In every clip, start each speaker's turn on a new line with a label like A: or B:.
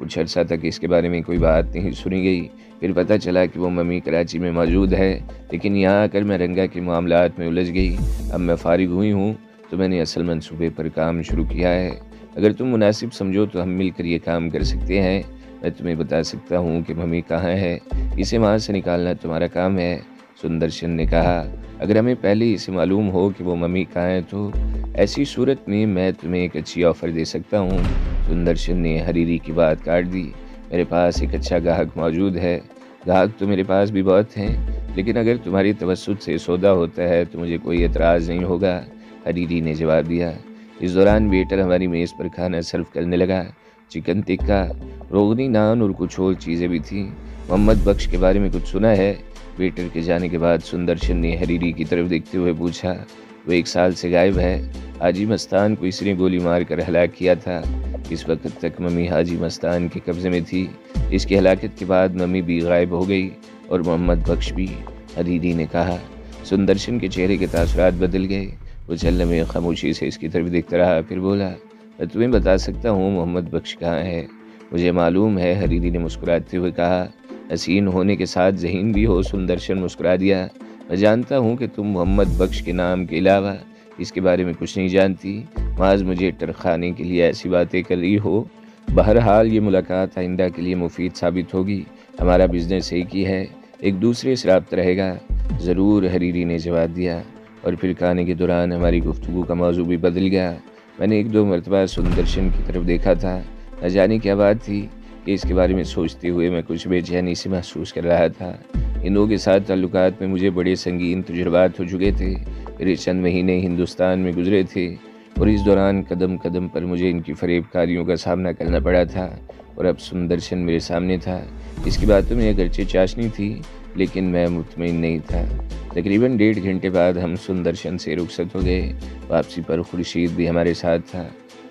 A: کچھ عرصہ تک اس کے بارے میں کوئی بات نہیں سنی گئی۔ پھر پتہ چلا کہ وہ ممی کراچی میں موجود ہے، لیکن یہاں آ کر میں رنگا کے معاملات میں الجھ گئی۔ اب میں فارغ ہوئی ہوں تو میں نے اصل منصوبے پر کام شروع کیا ہے۔ اگر تم مناسب سمجھو تو ہم مل کر یہ کام کر سکتے ہیں۔ میں تمہیں بتا سکتا ہوں کہ ممی کہاں ہے، اسے وہاں سے نکالنا تمہارا کام ہے۔ سندرشن نے کہا، اگر ہمیں پہلے اسے معلوم ہو کہ وہ ممی کہاں ہے تو ایسی صورت میں تمہیں ایک اچھی آفر دے سکتا ہوں۔ سندرشن نے حریری کی بات کاٹ دی، میرے پاس ایک اچھا گاہک موجود ہے۔ گاہک تو میرے پاس بھی بہت ہیں، لیکن اگر تمہاری توسط سے سودا ہوتا ہے تو مجھے کوئی اعتراض نہیں ہوگا، حریری نے جواب دیا۔ اس دوران ویٹر ہماری میز پر کھانا سرو کرنے لگا۔ چکن ٹکا، روغنی نان اور کچھ اور چیزیں بھی تھیں۔ محمد بخش کے بارے میں کچھ سنا ہے؟ ویٹر کے جانے کے بعد سندرشن نے حریری کی طرف دیکھتے ہوئے پوچھا۔ وہ 1 سال سے غائب ہے۔ حاجی مستان کو اس نے گولی مار کر ہلاک کیا تھا۔ اس وقت تک ممی حاجی مستان کے قبضے میں تھی۔ اس کی ہلاکت کے بعد ممی بھی غائب ہو گئی اور محمد بخش بھی، حریری نے کہا۔ سندرشن کے چہرے کے تاثرات بدل گئے۔ وہ چلنے میں خاموشی سے اس کی طرف دیکھتا رہا، پھر بولا، میں تمہیں بتا سکتا ہوں محمد بخش کہاں ہے۔ مجھے معلوم ہے، حریری نے مسکراتے ہوئے کہا۔ حسین ہونے کے ساتھ ذہین بھی ہو، سندرشن مسکرا دیا۔ میں جانتا ہوں کہ تم محمد بخش کے نام کے علاوہ اس کے بارے میں کچھ نہیں جانتی، محض مجھے ٹرخانے کے لیے ایسی باتیں کر رہی ہو۔ بہرحال یہ ملاقات آئندہ کے لیے مفید ثابت ہوگی۔ ہمارا بزنس ایک ہی ہے، ایک دوسرے سے رابطہ رہے گا۔ ضرور، حریری نے جواب دیا۔ اور پھر کھانے کے دوران ہماری گفتگو کا موضوع بھی بدل گیا۔ میں نے 1-2 مرتبہ سندرشن کی طرف دیکھا تھا۔ نہ جانے کیا بات تھی کہ اس کے بارے میں سوچتے ہوئے میں کچھ بے چینی سے محسوس کر رہا تھا۔ ان دو کے ساتھ تعلقات میں مجھے بڑے سنگین تجربات ہو چکے تھے۔ میرے چند مہینے ہندوستان میں گزرے تھے اور اس دوران قدم قدم پر مجھے ان کی فریب کاریوں کا سامنا کرنا پڑا تھا، اور اب سندرشن میرے سامنے تھا۔ اس کی باتوں میں اگرچہ چاشنی تھی، لیکن میں مطمئن نہیں تھا۔ تقریباً 1.5 گھنٹے بعد ہم سندرشن سے رخصت ہو گئے۔ واپسی پر خورشید بھی ہمارے ساتھ تھا۔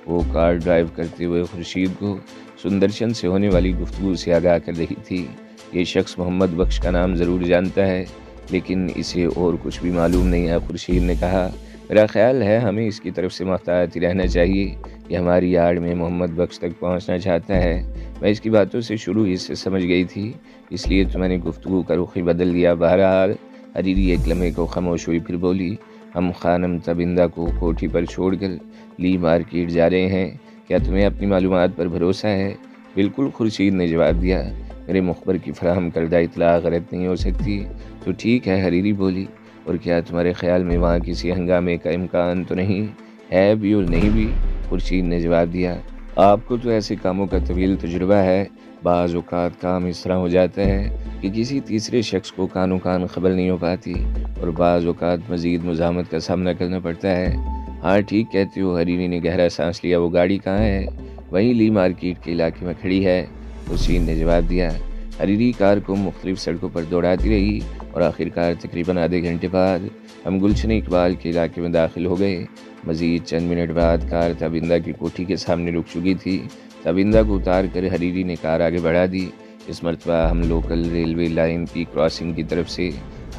A: وہ کار ڈرائیو کرتے ہوئے خورشید کو سندرشن سے ہونے والی گفتگو سے آگاہ کر رہی تھی۔ یہ شخص محمد بخش کا نام ضرور جانتا ہے، لیکن اسے اور کچھ بھی معلوم نہیں ہے، خورشید نے کہا۔ میرا خیال ہے ہمیں اس کی طرف سے محتاط رہنا چاہیے کہ ہماری آڑ میں محمد بخش تک پہنچنا چاہتا ہے۔ میں اس کی باتوں سے شروع ہی سے سمجھ گئی تھی، اس لیے تو میں نے گفتگو کا رخ ہی بدل دیا۔ بہرحال، حریری ایک لمحے کو خاموش ہوئی، پھر بولی، ہم خانم تبندہ کو کوٹھی پر چھوڑ کر لی مارکیٹ جا رہے ہیں۔ کیا تمہیں اپنی معلومات پر بھروسہ ہے؟ بالکل، خورشید نے جواب دیا۔ میرے مخبر کی فراہم کردہ اطلاع غلط نہیں ہو سکتی۔ تو ٹھیک ہے، حریری بولی، اور کیا تمہارے خیال میں وہاں کسی ہنگامے کا امکان تو نہیں ہے؟ بھی اور نہیں بھی، خورشید نے جواب دیا۔ آپ کو تو ایسے کاموں کا طویل تجربہ ہے۔ بعض اوقات کام اس طرح ہو جاتا ہے کہ کسی تیسرے شخص کو کانوں کان خبر نہیں ہو پاتی، اور بعض اوقات مزید مزاحمت کا سامنا کرنا پڑتا ہے۔ ہاں ٹھیک کہتے ہو، حریری نے گہرا سانس لیا۔ وہ گاڑی کہاں ہے؟ وہیں لی مارکیٹ کے علاقے میں کھڑی ہے، خورشید نے جواب دیا۔ حریری کار کو مختلف سڑکوں پر دوڑاتی رہی اور آخرکار تقریباً آدھے گھنٹے بعد ہم گلشن اقبال کے علاقے میں داخل ہو گئے۔ مزید چند منٹ بعد کار تابندہ کی کوٹھی کے سامنے رک چکی تھی۔ تابندہ کو اتار کر حریری نے کار آگے بڑھا دی۔ اس مرتبہ ہم لوکل ریلوے لائن کی کراسنگ کی طرف سے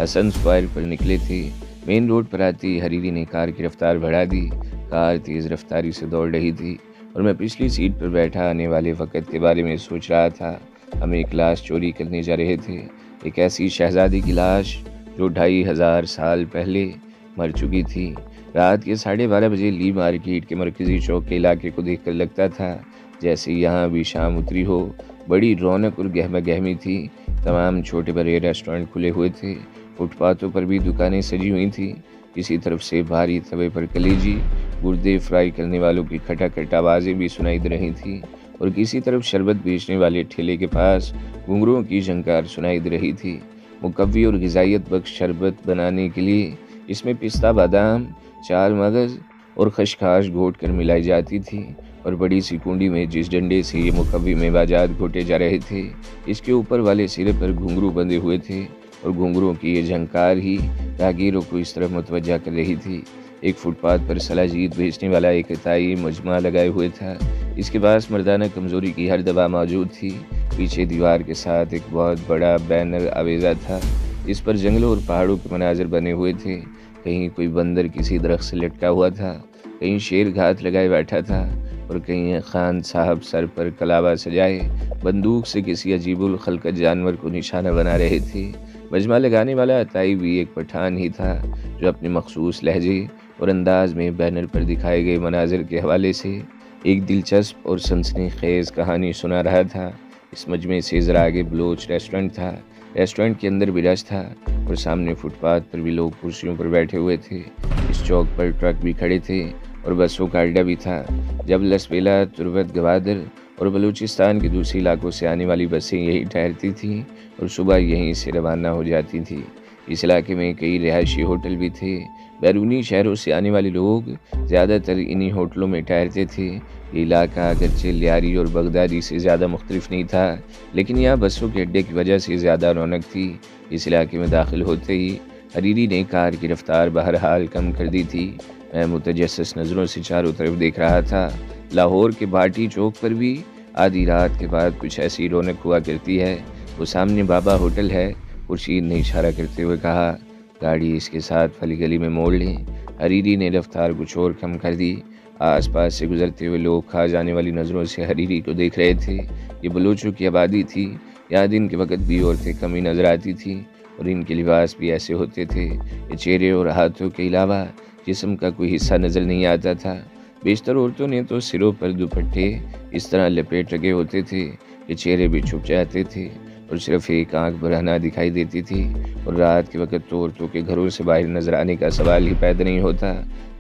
A: حسن اسکوائر پر نکلے تھے۔ مین روڈ پر آتی حریری نے کار کی رفتار بڑھا دی۔ کار تیز رفتاری سے دوڑ رہی تھی اور میں پچھلی سیٹ پر بیٹھا آنے والے وقت کے بارے میں سوچ رہا تھا۔ ہم ایک لاش چوری کرنے جا رہے تھے، ایک ایسی شہزادی کی لاش جو 2500 سال پہلے مر چکی تھی۔ رات کے 12:30 بجے لی مارکیٹ کے مرکزی چوک کے علاقے کو دیکھ کر لگتا تھا جیسے یہاں بھی شام اتری ہو۔ بڑی رونق اور گہما گہمی تھی۔ تمام چھوٹے بڑے ریسٹورنٹ کھلے ہوئے تھے، فٹ پاتھوں پر بھی دکانیں سجی ہوئی تھیں۔ کسی طرف سے بھاری توے پر کلیجی گردے فرائی کرنے والوں کی کھٹا آوازیں بھی سنائی دے رہی تھیں، اور کسی طرف شربت بیچنے والے ٹھیلے کے پاس گھنگروؤں کی جھنکار سنائی دے رہی تھی۔ مقوی اور غذائیت بخش شربت بنانے کے لیے اس میں پستہ، بادام، چال مغز اور خشخاش گھوٹ کر ملائی جاتی تھی، اور بڑی سی کنڈی میں جس ڈنڈے سے یہ مقوی میوہ گھوٹے جا رہے تھے، اس کے اوپر والے سرے پر گھنگرو بندھے ہوئے تھے، اور گھنگروؤں کی یہ جھنکار ہی راہگیروں کو اس طرف متوجہ کر رہی تھی۔ ایک فٹ پاتھ پر سلاجید بیچنے والا ایک عطائی مجمع لگائے ہوئے تھا۔ اس کے پاس مردانہ کمزوری کی ہر دوا موجود تھی۔ پیچھے دیوار کے ساتھ ایک بہت بڑا بینر آویزہ تھا، اس پر جنگلوں اور پہاڑوں کے مناظر بنے ہوئے تھے۔ کہیں کوئی بندر کسی درخت سے لٹکا ہوا تھا، کہیں شیر گھات لگائے بیٹھا تھا، اور کہیں خان صاحب سر پر کلابہ سجائے بندوق سے کسی عجیب الخلقت جانور کو نشانہ بنا رہے تھے۔ مجمع لگانے والا عطائی بھی ایک پٹھان ہی تھا جو اپنے مخصوص لہجے اور انداز میں بینر پر دکھائے گئے مناظر کے حوالے سے ایک دلچسپ اور سنسنی خیز کہانی سنا رہا تھا۔ اس مجمع سے ذرا آگے بلوچ ریسٹورنٹ تھا۔ ریسٹورنٹ کے اندر بھی رش تھا اور سامنے فٹ پاتھ پر بھی لوگ کرسیوں پر بیٹھے ہوئے تھے۔ اس چوک پر ٹرک بھی کھڑے تھے اور بسوں کا اڈہ بھی تھا۔ جب لسبیلا، تربت، گوادر اور بلوچستان کے دوسرے علاقوں سے آنے والی بسیں یہی ٹھہرتی تھیں اور صبح یہیں سے روانہ ہو جاتی تھیں۔ اس علاقے میں کئی رہائشی ہوٹل بھی تھے۔ بیرونی شہروں سے آنے والے لوگ زیادہ تر انہی ہوٹلوں میں ٹھہرتے تھے۔ یہ علاقہ اگرچہ لیاری اور بغدادی سے زیادہ مختلف نہیں تھا، لیکن یہاں بسوں کے اڈے کی وجہ سے زیادہ رونق تھی۔ اس علاقے میں داخل ہوتے ہی حریری نے کار کی رفتار بہرحال کم کر دی تھی۔ میں متجسس نظروں سے چاروں طرف دیکھ رہا تھا۔ لاہور کے بھاٹی چوک پر بھی آدھی رات کے بعد کچھ ایسی رونق ہوا کرتی ہے۔ وہ سامنے بابا ہوٹل ہے، خورشید نے اشارہ کرتے ہوئے کہا۔ گاڑی اس کے ساتھ پھلی گلی میں موڑ لیں۔ حریری نے رفتار کچھ اور کم کر دی۔ آس پاس سے گزرتے ہوئے لوگ کھا جانے والی نظروں سے حریری کو دیکھ رہے تھے۔ یہ بلوچوں کی آبادی تھی۔ یہاں دن کے وقت بھی عورتیں کم ہی نظر آتی تھیں اور ان کے لباس بھی ایسے ہوتے تھے کہ چہرے اور ہاتھوں کے علاوہ جسم کا کوئی حصہ نظر نہیں آتا تھا۔ بیشتر عورتوں نے تو سروں پر دوپٹے اس طرح لپیٹ رکھے ہوتے تھے کہ چہرے بھی چھپ جاتے تھے اور صرف ایک آنکھ برہنہ دکھائی دیتی تھی، اور رات کے وقت تو عورتوں کے گھروں سے باہر نظر آنے کا سوال ہی پیدا نہیں ہوتا۔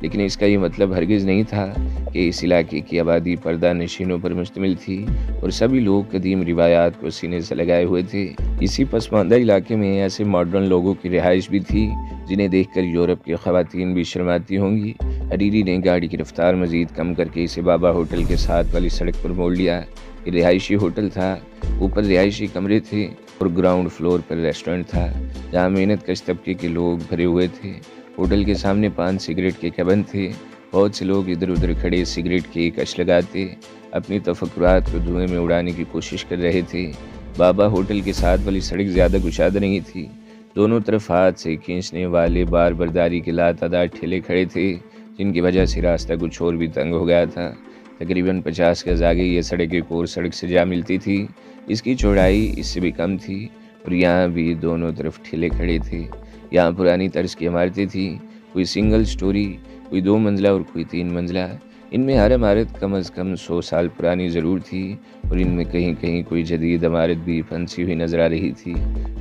A: لیکن اس کا یہ مطلب ہرگز نہیں تھا کہ اس علاقے کی آبادی پردہ نشینوں پر مشتمل تھی اور سبھی لوگ قدیم روایات کو سینے سے لگائے ہوئے تھے۔ اسی پسماندہ علاقے میں ایسے ماڈرن لوگوں کی رہائش بھی تھی جنہیں دیکھ کر یورپ کی خواتین بھی شرماتی ہوں گی۔ حریری نے گاڑی کی رفتار مزید کم کر کے اسے بابا ہوٹل کے ساتھ والی سڑک پر موڑ لیا۔ یہ رہائشی ہوٹل تھا۔ اوپر رہائشی کمرے تھے اور گراؤنڈ فلور پر ریسٹورنٹ تھا جہاں محنت کش طبقے کے لوگ بھرے ہوئے تھے۔ ہوٹل کے سامنے 5 سگریٹ کے کیبن تھے۔ بہت سے لوگ ادھر ادھر کھڑے سگریٹ کی کش لگاتے اپنی تفکرات کو دھوئیں میں اڑانے کی کوشش کر رہے تھے۔ بابا ہوٹل کے ساتھ والی سڑک زیادہ کشادہ نہیں تھی۔ دونوں طرف ہاتھ سے کھینچنے والے بار برداری کے لاتعداد ٹھیلے کھڑے تھے جن کی وجہ سے راستہ کچھ اور بھی تنگ ہو گیا تھا۔ تقریباً 50 گز آگے یہ سڑک ایک اور سڑک سے جا ملتی تھی۔ اس کی چوڑائی اس سے بھی کم تھی اور یہاں بھی دونوں طرف ٹھیلے کھڑے تھے۔ یہاں پرانی طرز کی عمارتیں تھیں، کوئی سنگل سٹوری، کوئی 2 منزلہ اور کوئی 3 منزلہ۔ ان میں ہر عمارت کم از کم 100 سال پرانی ضرور تھی اور ان میں کہیں کہیں کوئی جدید عمارت بھی پھنسی ہوئی نظر آ رہی تھی۔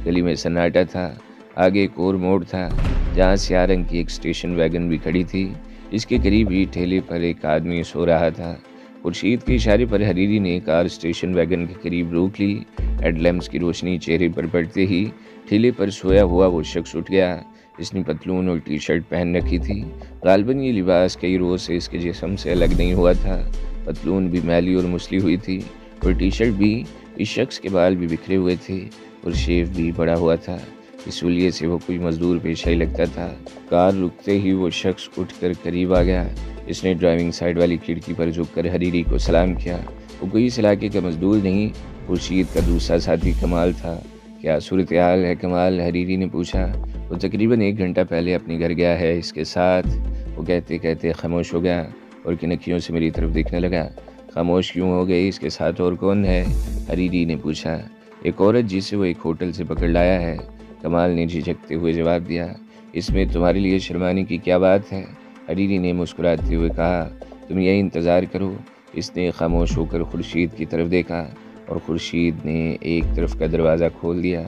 A: گلی میں سناٹا تھا۔ آگے ایک اور موڑ تھا جہاں سیاہ رنگ کی ایک اسٹیشن ویگن بھی کھڑی تھی۔ اس کے قریب ہی ٹھیلے پر ایک آدمی سو رہا تھا۔ خورشید کے اشارے پر حریری نے کار اسٹیشن ویگن کے قریب روک لی۔ ہیڈ لیمپس کی روشنی چہرے پر پڑتے ہی ٹھیلے پر سویا ہوا وہ شخص اٹھ گیا۔ اس نے پتلون اور ٹی شرٹ پہن رکھی تھی۔ غالباً یہ لباس کئی روز سے اس کے جسم سے الگ نہیں ہوا تھا۔ پتلون بھی میلی اور مسلی ہوئی تھی اور ٹی شرٹ بھی۔ اس شخص کے بال بھی بکھرے ہوئے تھے اور شیو بھی بڑا ہوا تھا۔ اس ولیے سے وہ کوئی مزدور پیشہ ہی لگتا تھا۔ کار رکتے ہی وہ شخص اٹھ کر قریب آ گیا۔ اس نے ڈرائیونگ سائیڈ والی کھڑکی پر جھک کر حریری کو سلام کیا۔ وہ کوئی اس علاقے کا مزدور نہیں، خورشید کا دوسرا ساتھی کمال تھا۔ کیا صورتحال ہے کمال؟ حریری نے پوچھا۔ وہ تقریباً 1 گھنٹہ پہلے اپنے گھر گیا ہے اس کے ساتھ، وہ کہتے کہتے خاموش ہو گیا اور کنکھیوں سے میری طرف دیکھنے لگا۔ خاموش کیوں ہو گئی؟ اس کے ساتھ اور کون ہے؟ حریری نے پوچھا۔ ایک عورت جسے وہ ایک ہوٹل سے پکڑ لایا ہے، کمال نے جھجکتے ہوئے جواب دیا۔ اس میں تمہارے لیے شرمانے کی کیا بات ہے؟ حریری نے مسکراتے ہوئے کہا۔ تم یہی انتظار کرو۔ اس نے خاموش ہو کر خورشید کی طرف دیکھا اور خورشید نے ایک طرف کا دروازہ کھول دیا۔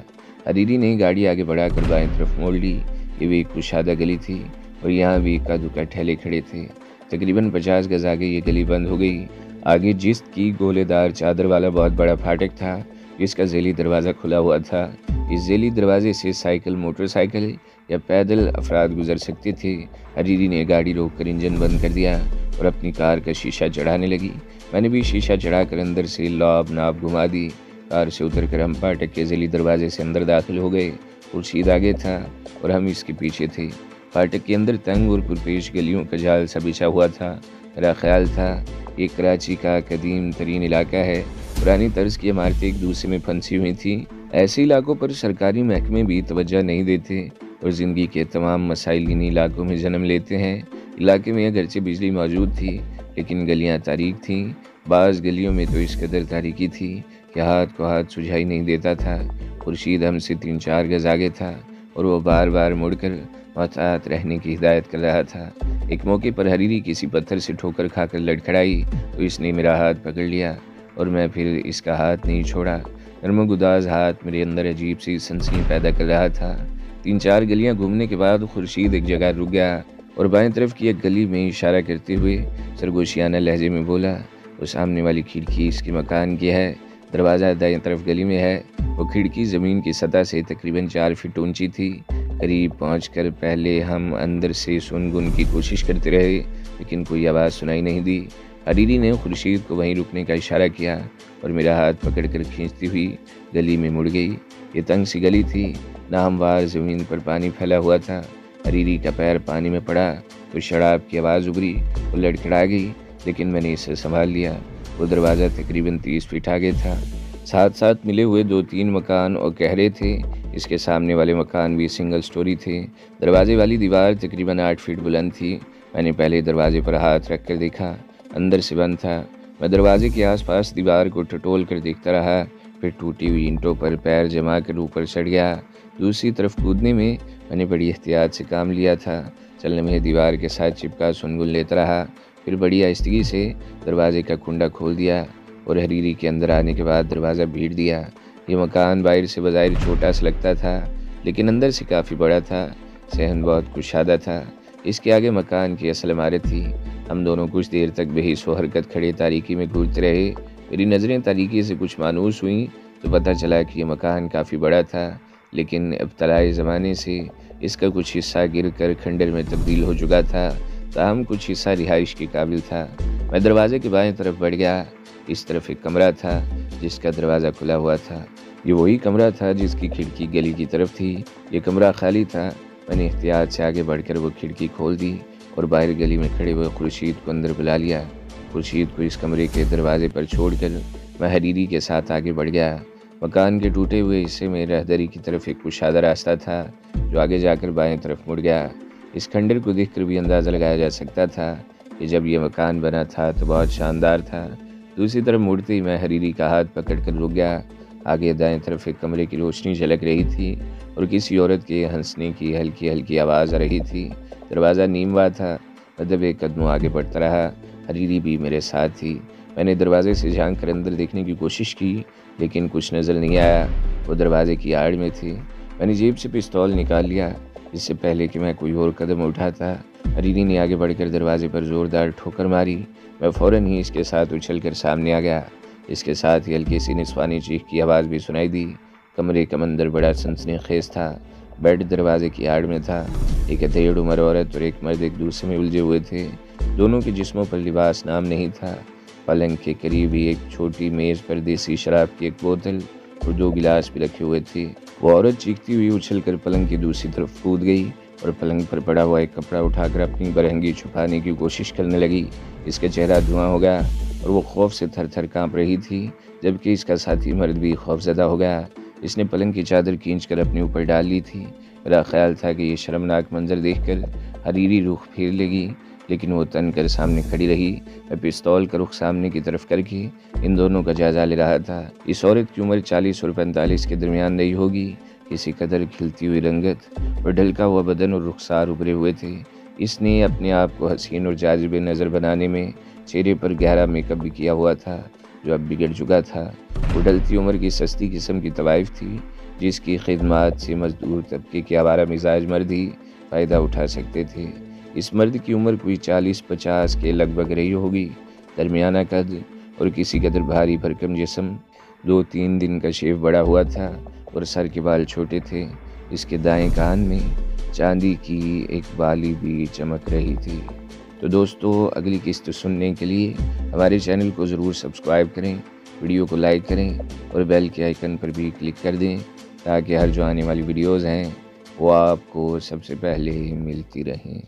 A: حریری نے گاڑی آگے بڑھا کر بائیں طرف موڑ لی۔ یہ بھی ایک کشادہ گلی تھی اور یہاں بھی اکا دکا ٹھیلے کھڑے تھے۔ تقریباً 50 گز آگے یہ گلی بند ہو گئی۔ آگے جست کی گولے دار چادر والا بہت بڑا پھاٹک تھا جس کا ذیلی دروازہ کھلا ہوا تھا۔ اس ذیلی دروازے سے سائیکل، موٹر سائیکل یا پیدل افراد گزر سکتے تھے۔ حریری نے گاڑی روک کر انجن بند کر دیا اور اپنی کار کا شیشہ چڑھانے لگی۔ میں نے بھی شیشہ چڑھا کر اندر سے لاب ناب گھما دی۔ کار سے اتر کر ہم پھاٹک کے ذیلی دروازے سے اندر داخل ہو گئے۔ خورشید آگے تھا اور ہم اس کے پیچھے تھے۔ پھاٹک کے اندر تنگ اور پرپیش گلیوں کا جال سا بچھا ہوا تھا۔ میرا خیال تھا یہ کراچی کا قدیم ترین علاقہ ہے۔ پرانی طرز کی عمارتیں ایک دوسرے میں پھنسی ہوئی تھیں۔ ایسے علاقوں پر سرکاری محکمے بھی توجہ نہیں دیتے اور زندگی کے تمام مسائل انہی علاقوں میں جنم لیتے ہیں۔ علاقے میں اگرچہ بجلی موجود تھی لیکن گلیاں تاریک تھیں۔ بعض گلیوں میں تو اس قدر تاریکی تھی کہ ہاتھ کو ہاتھ سجھائی نہیں دیتا تھا۔ خورشید ہم سے 3-4 گز آگے تھا اور وہ بار بار مڑ کر محتاط رہنے کی ہدایت کر رہا تھا۔ ایک موقع پر حریری کسی پتھر سے ٹھوکر کھا کر لڑکھڑائی تو اس نے میرا ہاتھ پکڑ لیا اور میں پھر اس کا ہاتھ نہیں چھوڑا۔ نرم و گداز ہاتھ میرے اندر عجیب سی سنسنی پیدا کر رہا تھا۔ 3-4 گلیاں گھومنے کے بعد خورشید ایک جگہ رک گیا اور بائیں طرف کی ایک گلی میں اشارہ کرتے ہوئے سرگوشیانہ لہجے میں بولا، وہ سامنے والی کھڑکی اس کے مکان کی ہے، دروازہ دائیں طرف گلی میں ہے۔ وہ کھڑکی زمین کی سطح سے تقریباً 4 فٹ اونچی تھی۔ قریب پہنچ کر پہلے ہم اندر سے سن کی کوشش کرتے رہے لیکن کوئی آواز سنائی نہیں دی۔ حریری نے خورشید کو وہیں رکنے کا اشارہ کیا اور میرا ہاتھ پکڑ کر کھینچتی ہوئی گلی میں مڑ گئی۔ یہ تنگ سی گلی تھی، ناہموار زمین پر پانی پھیلا ہوا تھا۔ حریری کا پیر پانی میں پڑا تو شراب کی آواز ابھری، وہ لڑکھڑا گئی لیکن میں نے اسے سنبھال لیا۔ وہ دروازہ تقریباً 30 فٹ آگے تھا۔ ساتھ ساتھ ملے ہوئے 2-3 مکان اور گہرے تھے۔ اس کے سامنے والے مکان بھی سنگل سٹوری تھے۔ دروازے والی دیوار تقریباً 8 فٹ بلند تھی۔ میں نے پہلے دروازے پر ہاتھ رکھ کر دیکھا، اندر سے بند تھا۔ میں دروازے کے آس پاس دیوار کو ٹٹول کر دیکھتا رہا، پھر ٹوٹی ہوئی اینٹوں پر پیر جما کر اوپر چڑھ گیا۔ دوسری طرف کودنے میں نے بڑی احتیاط سے کام لیا تھا۔ چلنے میں دیوار کے ساتھ چپکا سنگل لیتا رہا، پھر بڑی آہستگی سے دروازے کا کنڈا کھول دیا اور حریری کے اندر آنے کے بعد دروازہ بھیڑ دیا۔ یہ مکان باہر سے بظاہر چھوٹا سا لگتا تھا لیکن اندر سے کافی بڑا تھا۔ صحن بہت کشادہ تھا۔ اس کے آگے مکان کی اصل عمارت تھی۔ ہم دونوں کچھ دیر تک بے حس و حرکت کھڑے تاریکی میں گھورتے رہے۔ میری نظریں تاریکی سے کچھ مانوس ہوئیں تو پتہ چلا کہ یہ مکان کافی بڑا تھا لیکن ابتدائی زمانے سے اس کا کچھ حصہ گر کر کھنڈر میں تبدیل ہو چکا تھا، تاہم کچھ حصہ رہائش کے قابل تھا۔ میں دروازے کے بائیں طرف بڑھ گیا۔ اس طرف ایک کمرہ تھا جس کا دروازہ کھلا ہوا تھا۔ یہ وہی کمرہ تھا جس کی کھڑکی گلی کی طرف تھی۔ یہ کمرہ خالی تھا۔ میں نے احتیاط سے آگے بڑھ کر وہ کھڑکی کھول دی اور باہر گلی میں کھڑے ہوئے خورشید کو اندر بلا لیا۔ خورشید کو اس کمرے کے دروازے پر چھوڑ کر میں حریری کے ساتھ آگے بڑھ گیا۔ مکان کے ٹوٹے ہوئے حصے میں راہداری کی طرف ایک کشادہ راستہ تھا جو آگے جا کر بائیں طرف مڑ گیا۔ اس کھنڈر کو دیکھ کر بھی اندازہ لگایا جا سکتا تھا کہ جب یہ مکان بنا تھا تو بہت شاندار تھا۔ دوسری طرف مڑتے ہی میں حریری کا ہاتھ پکڑ کر رک گیا۔ آگے دائیں طرف ایک کمرے کی روشنی جھلک رہی تھی اور کسی عورت کے ہنسنے کی ہلکی ہلکی آواز آ رہی تھی۔ دروازہ نیم وا تھا۔ میں دبے قدموں آگے بڑھتا رہا۔ حریری بھی میرے ساتھ تھی۔ میں نے دروازے سے جھانک کر اندر دیکھنے کی کوشش کی لیکن کچھ نظر نہیں آیا۔ وہ دروازے کی آڑ میں تھی۔ میں نے جیب سے پستول نکال لیا اس سے پہلے کہ میں کوئی اور قدم اٹھاتا۔ حریری نے آگے بڑھ کر دروازے پر زوردار ٹھوکر ماری۔ میں فوراً ہی اس کے ساتھ اچھل کر سامنے آ گیا۔ اس کے ساتھ ہی ہلکی سی نسوانی چیخ کی آواز بھی سنائی دی۔ کمرے کا منظر بڑا سنسنی خیز تھا۔ بیڈ دروازے کی آڑ میں تھا۔ ایک ادھیڑ عمر عورت اور ایک مرد ایک دوسرے میں الجھے ہوئے تھے۔ دونوں کے جسموں پر لباس نام نہیں تھا۔ پلنگ کے قریب ہی ایک چھوٹی میز پر دیسی شراب کی ایک بوتل اور 2 گلاس بھی رکھے ہوئے تھے۔ وہ عورت چیختی ہوئی اچھل کر پلنگ کی دوسری طرف کود گئی اور پلنگ پر پڑا ہوا ایک کپڑا اٹھا کر اپنی برہنگی چھپانے کی کوشش کرنے لگی۔ اس کا چہرہ دھواں ہو گیا اور وہ خوف سے تھر تھر کانپ رہی تھی، جبکہ اس کا ساتھی مرد بھی خوف زدہ ہو گیا۔ اس نے پلنگ کی چادر کھینچ کر اپنے اوپر ڈال لی تھی۔ میرا خیال تھا کہ یہ شرمناک منظر دیکھ کر حریری رخ پھیر لے گی لیکن وہ تن کر سامنے کھڑی رہی۔ میں پستول کا رخ سامنے کی طرف کر کے ان دونوں کا جائزہ لے رہا تھا۔ اس عورت کی عمر 40 اور 45 کے درمیان نہیں ہوگی۔ کسی قدر کھلتی ہوئی رنگت اور ڈھلکا ہوا بدن اور رخسار ابھرے ہوئے تھے۔ اس نے اپنے آپ کو حسین اور جاذب نظر بنانے میں چہرے پر گہرا میک اپ بھی کیا ہوا تھا جو اب بگڑ چکا تھا۔ وہ ڈھلتی عمر کی سستی قسم کی طوائف تھی جس کی خدمات سے مزدور طبقے کے آوارہ مزاج مرد ہی فائدہ اٹھا سکتے تھے۔ اس مرد کی عمر کوئی 40-50 کے لگ بھگ رہی ہوگی۔ درمیانہ قد اور کسی قدر بھاری بھرکم جسم، 2-3 دن کا شیو بڑا ہوا تھا اور سر کے بال چھوٹے تھے۔ اس کے دائیں کان میں چاندی کی ایک بالی بھی چمک رہی تھی۔ تو دوستو، اگلی قسط سننے کے لیے ہمارے چینل کو ضرور سبسکرائب کریں، ویڈیو کو لائک کریں اور بیل کے آئیکن پر بھی کلک کر دیں تاکہ ہر جو آنے والی ویڈیوز ہیں وہ آپ کو سب سے پہلے ملتی رہیں۔